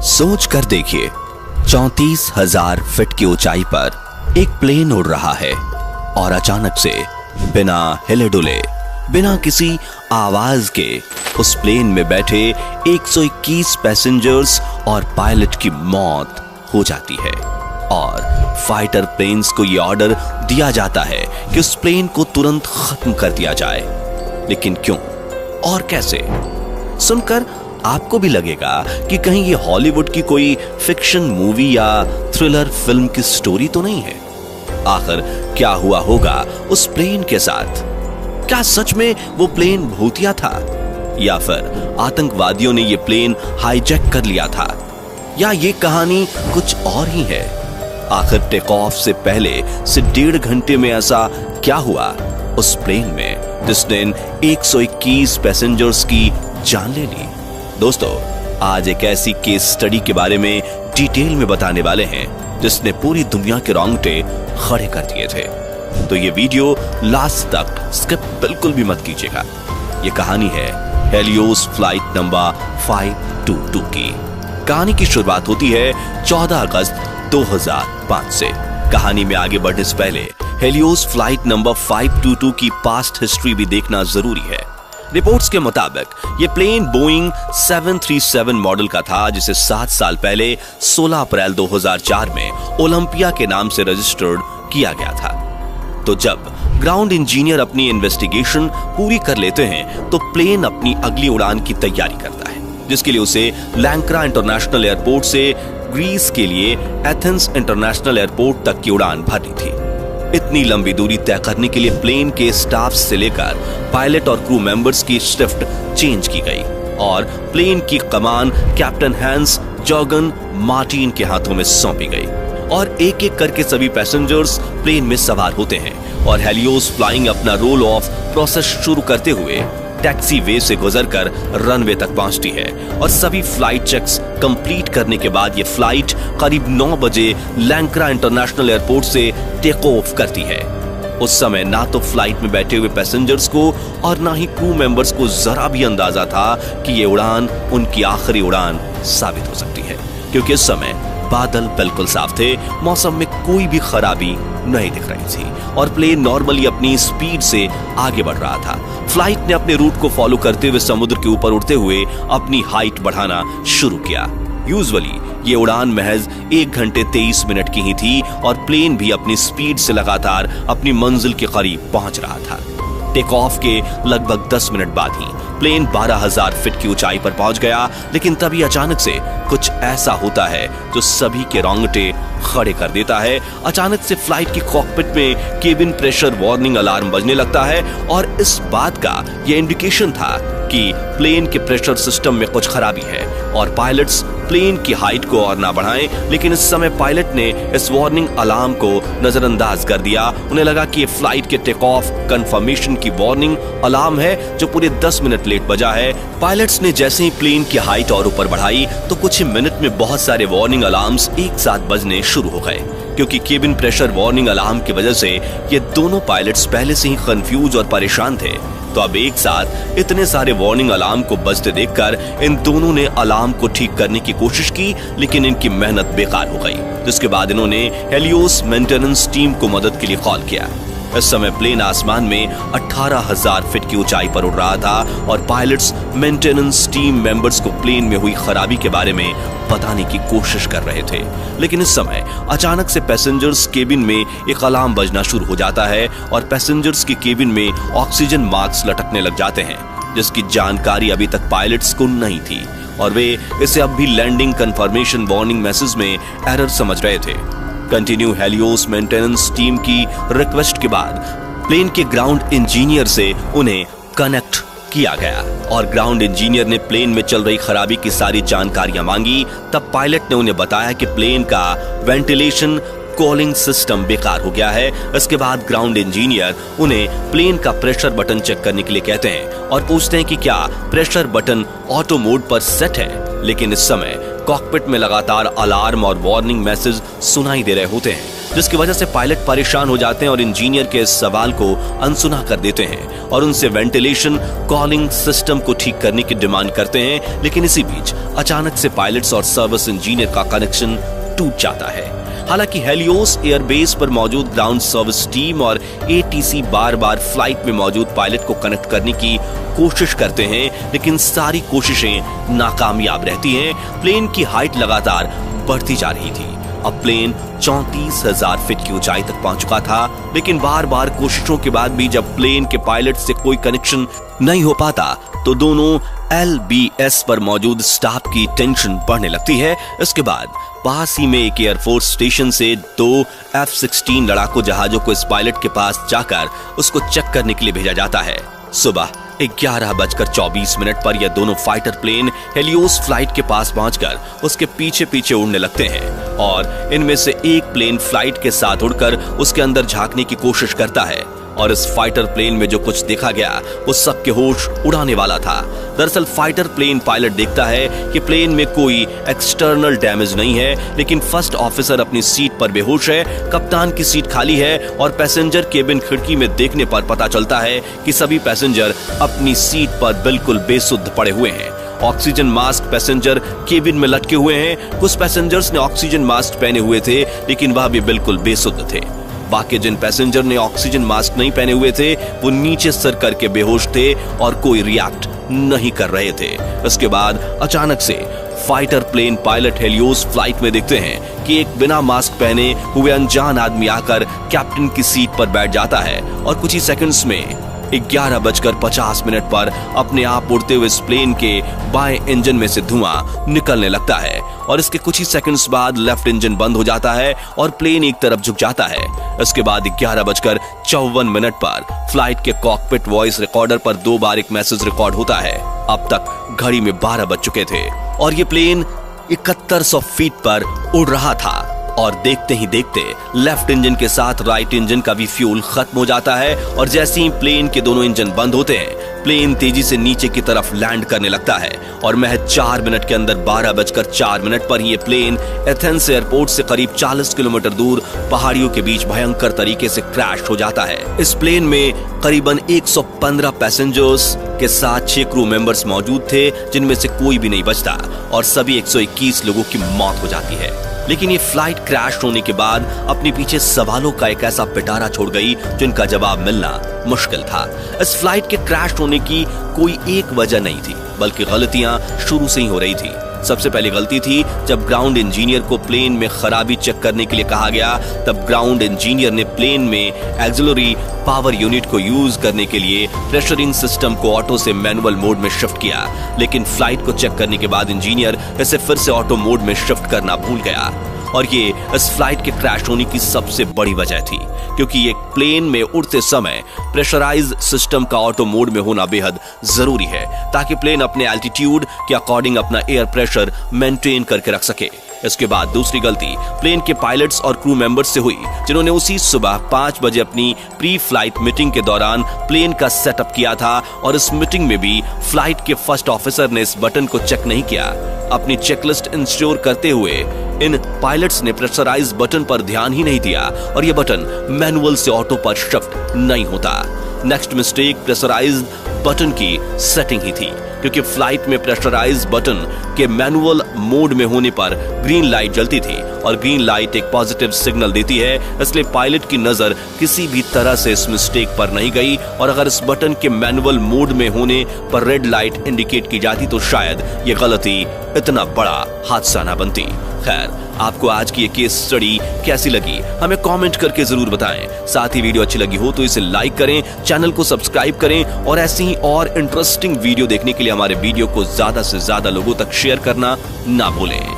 सोच कर देखिए, 34,000 फीट की ऊंचाई पर एक प्लेन उड़ रहा है और अचानक से बिना हिले डुले, बिना किसी आवाज के उस प्लेन में बैठे 121 पैसेंजर्स और पायलट की मौत हो जाती है। और फाइटर प्लेन्स को यह ऑर्डर दिया जाता है कि उस प्लेन को तुरंत खत्म कर दिया जाए। लेकिन क्यों और कैसे? सुनकर आपको भी लगेगा कि कहीं ये हॉलीवुड की कोई फिक्शन मूवी या थ्रिलर फिल्म की स्टोरी तो नहीं है। आखिर क्या हुआ होगा उस प्लेन के साथ? क्या सच में वो प्लेन भूतिया था, या फिर आतंकवादियों ने ये प्लेन हाईजैक कर लिया था, या ये कहानी कुछ और ही है? आखिर टेक ऑफ से पहले से 1.5 घंटे में ऐसा क्या हुआ उस प्लेन में जिसने 121 पैसेंजर्स की जान ले ली? दोस्तों, आज एक ऐसी केस स्टडी के बारे में डिटेल में बताने वाले हैं जिसने पूरी दुनिया के रोंगटे खड़े कर दिए थे। तो ये वीडियो लास्ट तक स्किप बिल्कुल भी मत कीजिएगा। ये कहानी है हेलियोस फ्लाइट नंबर 522 की। कहानी की शुरुआत होती है 14 अगस्त 2005 से। कहानी में आगे बढ़ने से पहले हेलियोस फ्लाइट नंबर 522 की पास्ट हिस्ट्री भी देखना जरूरी है। रिपोर्ट्स के मुताबिक ये प्लेन बोइंग 737 मॉडल का था, जिसे 7 साल पहले 16 अप्रैल 2004 में ओलंपिया के नाम से रजिस्टर्ड किया गया था। तो जब ग्राउंड इंजीनियर अपनी इन्वेस्टिगेशन पूरी कर लेते हैं तो प्लेन अपनी अगली उड़ान की तैयारी करता है, जिसके लिए उसे लैंक्रा इंटरनेशनल एयरपोर्ट से ग्रीस के लिए एथेंस इंटरनेशनल एयरपोर्ट तक की उड़ान भरनी थी। इतनी लंबी दूरी तय करने के लिए प्लेन के स्टाफ से लेकर पायलट और क्रू मेंबर्स की शिफ्ट चेंज की गई और प्लेन की कमान कैप्टन हैंस जॉर्गन मार्टिन के हाथों में सौंपी गई। और एक एक करके सभी पैसेंजर्स प्लेन में सवार होते हैं और हेलियोस फ्लाइंग अपना रोल ऑफ प्रोसेस शुरू करते हुए टैक्सी वे से गुजरकर रनवे तक पहुंचती है। और सभी फ्लाइट चेक्स कंप्लीट करने के बाद ये फ्लाइट करीब 9 बजे लैंक्रा इंटरनेशनल एयरपोर्ट से टेक ऑफ करती है। उस समय ना तो फ्लाइट में बैठे हुए पैसेंजर्स को और ना ही क्रू मेंबर्स को जरा भी अंदाजा था कि ये उड़ान उनकी आखिरी उड़ान साबित हो सकती है, क्योंकि इस समय बादल बिल्कुल साफ थे, मौसम में कोई भी खराबी नहीं दिख रही थी और प्लेन नॉर्मली अपनी स्पीड से आगे बढ़ रहा था। फ्लाइट ने अपने रूट को फॉलो करते हुए समुद्र के ऊपर उड़ते हुए अपनी हाइट बढ़ाना शुरू किया। यूजुअली ये उड़ान महज 1 घंटे 23 मिनट की ही थी और प्लेन भी अपनी स्पीड से लगातार अपनी मंजिल के करीब पहुंच रहा था। टेक ऑफ के लगभग 10 मिनट बाद ही प्लेन 12,000 फीट की ऊंचाई पर पहुंच गया। लेकिन तभी अचानक से कुछ ऐसा होता है जो सभी के रोंगटे खड़े कर देता है। अचानक से फ्लाइट की कॉकपिट में केबिन प्रेशर वार्निंग अलार्म बजने लगता है और इस बात का यह इंडिकेशन था कि प्लेन के प्रेशर सिस्टम में कुछ खराबी है और पायलट्स प्लेन की हाइट को और ना बढ़ाएं। लेकिन इस समय पायलट ने इस वार्निंग अलार्म को नजरअंदाज कर दिया। उन्हें लगा कि ये फ्लाइट के टेक ऑफ कंफर्मेशन की वार्निंग अलार्म है जो पूरे 10 मिनट लेट बजा है। पायलट्स ने जैसे ही प्लेन की हाइट और ऊपर बढ़ाई तो कुछ ही मिनट में बहुत सारे वार्निंग अलार्म्स एक साथ बजने शुरू हो गए। क्योंकि केबिन प्रेशर वार्निंग अलार्म की वजह से ये दोनों पायलट्स पहले से ही कंफ्यूज और परेशान थे, तो अब एक साथ इतने सारे वार्निंग अलार्म को बजते देखकर इन दोनों ने अलार्म को ठीक करने की कोशिश की, लेकिन इनकी मेहनत बेकार हो गई। जिसके बाद इन्होंने हेलियोस मेंटेनेंस टीम को मदद के लिए कॉल किया। इस समय प्लेन आसमान में 18,000 फीट की ऊंचाई पर उड़ रहा था और पायलट्स मेंटेनेंस टीम मेंबर्स को प्लेन में हुई खराबी के बारे में बताने की कोशिश कर रहे थे। लेकिन इस समय अचानक से पैसेंजर्स केबिन में एक अलार्म बजना शुरू हो जाता है और पैसेंजर्स की केबिन में ऑक्सीजन मास्क लटकने लग जाते हैं, जिसकी जानकारी अभी तक पायलट्स को नहीं थी और वे इसे अब भी लैंडिंग कंफर्मेशन वार्निंग मैसेज में एरर समझ रहे थे। कंटिन्यू हेलियोस मेंटेनेंस टीम की रिक्वेस्ट के बाद प्लेन के ग्राउंड इंजीनियर से उन्हें कनेक्ट किया गया और ग्राउंड इंजीनियर ने प्लेन में चल रही खराबी की सारी जानकारियां मांगी। तब पायलट ने उन्हें बताया कि प्लेन का वेंटिलेशन कूलिंग सिस्टम बेकार हो गया है। इसके बाद ग्राउंड इंजीनियर उन्हें प्लेन का प्रेशर बटन चेक करने के लिए कहते हैं और पूछते हैं कि क्या प्रेशर बटन ऑटो मोड पर सेट है। लेकिन इस समय कॉकपिट में लगातार अलार्म और वार्निंग मैसेज सुनाई दे रहे होते हैं, जिसकी वजह से पायलट परेशान हो जाते हैं और इंजीनियर के इस सवाल को अनसुना कर देते हैं और उनसे वेंटिलेशन कॉलिंग सिस्टम को ठीक करने की डिमांड करते हैं। लेकिन इसी बीच अचानक से पायलट्स और सर्विस इंजीनियर का कनेक्शन टूट जाता है। हालांकि हेलियोस एयरबेस पर मौजूद ग्राउंड सर्विस टीम और एटीसी बार बार फ्लाइट में मौजूद पायलट को कनेक्ट करने की कोशिश करते हैं, लेकिन सारी कोशिशें नाकामयाब रहती हैं। प्लेन की हाइट लगातार बढ़ती जा रही थी। अब प्लेन 34,000 फीट की ऊंचाई तक पहुंच चुका था, लेकिन बार बार कोशिशों के बाद भी जब प्लेन के पायलट से कोई कनेक्शन नहीं हो पाता तो दोनों LBS पर मौजूद स्टाफ की टेंशन बढ़ने लगती है। इसके बाद पास ही में एक एयरफोर्स स्टेशन से 2 F-16 लड़ाकू जहाजों को इस पायलट के पास जाकर उसको चेक करने के लिए भेजा जाता है। सुबह 11:24 पर यह दोनों फाइटर प्लेन हेलियोस फ्लाइट के पास पहुंचकर उसके पीछे पीछे उड़ने लगते हैं और इनमें से एक प्लेन फ्लाइट के साथ उड़कर उसके अंदर झांकने की कोशिश करता है और इस फाइटर प्लेन में जो कुछ देखा गया वो सबके होश उड़ाने वाला था। दरअसल फाइटर प्लेन पायलट देखता है कि प्लेन में कोई एक्सटर्नल डैमेज नहीं है, लेकिन फर्स्ट ऑफिसर अपनी सीट पर बेहोश है, कप्तान की सीट खाली है और पैसेंजर केबिन खिड़की में देखने पर पता चलता है कि सभी पैसेंजर अपनी सीट पर बिल्कुल बेसुध पड़े हुए हैं। ऑक्सीजन मास्क पैसेंजर केबिन में लटके हुए हैं। कुछ पैसेंजर्स ने ऑक्सीजन मास्क पहने हुए थे, लेकिन वह भी बिल्कुल बेसुध थे। बाकी जिन पैसेंजर ने ऑक्सीजन मास्क नहीं पहने हुए थे वो नीचे सर करके बेहोश थे और कोई रिएक्ट नहीं कर रहे थे। इसके बाद अचानक से fighter plane pilot Helios flight में देखते हैं कि एक बिना मास्क पहने हुए अनजान आदमी आकर कैप्टन की सीट पर बैठ जाता है और कुछ ही सेकंड्स में 11:50 पर अपने आप उड़ते हुए इस प्लेन के बाएं इंजन में से धुआं निकलने लगता है और इसके कुछ ही सेकंड्स बाद लेफ्ट इंजन बंद हो जाता है और प्लेन एक तरफ झुक जाता है। इसके बाद 11:54 पर फ्लाइट के कॉकपिट वॉइस रिकॉर्डर पर 2 बार एक मैसेज रिकॉर्ड होता है। अब तक घड़ी में 12 बज चुके थे और ये प्लेन 7100 फीट पर उड़ रहा था और देखते ही देखते लेफ्ट इंजन के साथ राइट इंजन का भी फ्यूल खत्म हो जाता है और जैसे ही प्लेन के दोनों इंजन बंद होते हैं प्लेन तेजी से नीचे की तरफ लैंड करने लगता है और महज 4 मिनट के अंदर 12:04 पर ये प्लेन एथेंस एयरपोर्ट से करीब 40 किलोमीटर दूर पहाड़ियों के बीच भयंकर तरीके से क्रैश हो जाता है। इस प्लेन में करीबन 115 पैसेंजर्स के साथ 6 क्रू मेंबर्स मौजूद थे, जिनमें से कोई भी नहीं बचता और सभी 121 लोगों की मौत हो जाती है। लेकिन ये फ्लाइट क्रैश होने के बाद अपने पीछे सवालों का एक ऐसा पिटारा छोड़ गई जिनका जवाब मिलना मुश्किल था। इस फ्लाइट के क्रैश होने की कोई एक वजह नहीं थी, बल्कि गलतियां शुरू से ही हो रही थी। सबसे पहली गलती थी जब ग्राउंड इंजीनियर को प्लेन में खराबी चेक करने के लिए कहा गया, तब ग्राउंड इंजीनियर ने प्लेन में एक्सिलरी पावर यूनिट को यूज करने के लिए प्रेशरिंग सिस्टम को ऑटो से मैनुअल मोड में शिफ्ट किया, लेकिन फ्लाइट को चेक करने के बाद इंजीनियर इसे फिर से ऑटो मोड में शिफ्ट करना भूल गया और ये इस फ्लाइट के क्रैश होने की सबसे बड़ी वजह थी, क्योंकि एक प्लेन में उड़ते समय प्रेशराइज सिस्टम का ऑटो मोड में होना बेहद जरूरी है ताकि प्लेन अपने एल्टीट्यूड के अकॉर्डिंग अपना एयर प्रेशर मेंटेन करके रख सके। इसके बाद दूसरी गलती प्लेन के पायलट्स और क्रू मेंबर्स से हुई, जिन्होंने उसी सुबह 5 बजे अपनी प्री फ्लाइट मीटिंग के दौरान प्लेन का सेटअप किया था और इस मीटिंग में भी फ्लाइट के फर्स्ट ऑफिसर ने इस बटन को चेक नहीं किया। अपनी चेकलिस्ट इंश्योर करते हुए इन पायलट्स ने प्रेशराइज बटन पर ध्यान ही नहीं दिया और यह बटन मैनुअल से ऑटो पर शिफ्ट नहीं होता। नेक्स्ट मिस्टेक प्रेशराइज बटन की सेटिंग ही थी, क्योंकि फ्लाइट में प्रेशराइज बटन के मैनुअल मोड में होने पर ग्रीन लाइट जलती थी और ग्रीन लाइट एक पॉजिटिव सिग्नल देती है, इसलिए पायलट की नजर किसी भी तरह से इस मिस्टेक पर नहीं गई और अगर इस बटन के मैनुअल मोड में होने पर रेड लाइट इंडिकेट की जाती तो शायद ये गलती इतना बड़ा हादसा ना बनती। खैर, आपको आज की ये केस स्टडी कैसी लगी हमें कमेंट करके जरूर बताएं। साथ ही वीडियो अच्छी लगी हो तो इसे लाइक करें, चैनल को सब्सक्राइब करें और ऐसी ही और इंटरेस्टिंग वीडियो देखने के लिए हमारे वीडियो को ज्यादा से ज्यादा लोगों तक शेयर करना ना भूलें।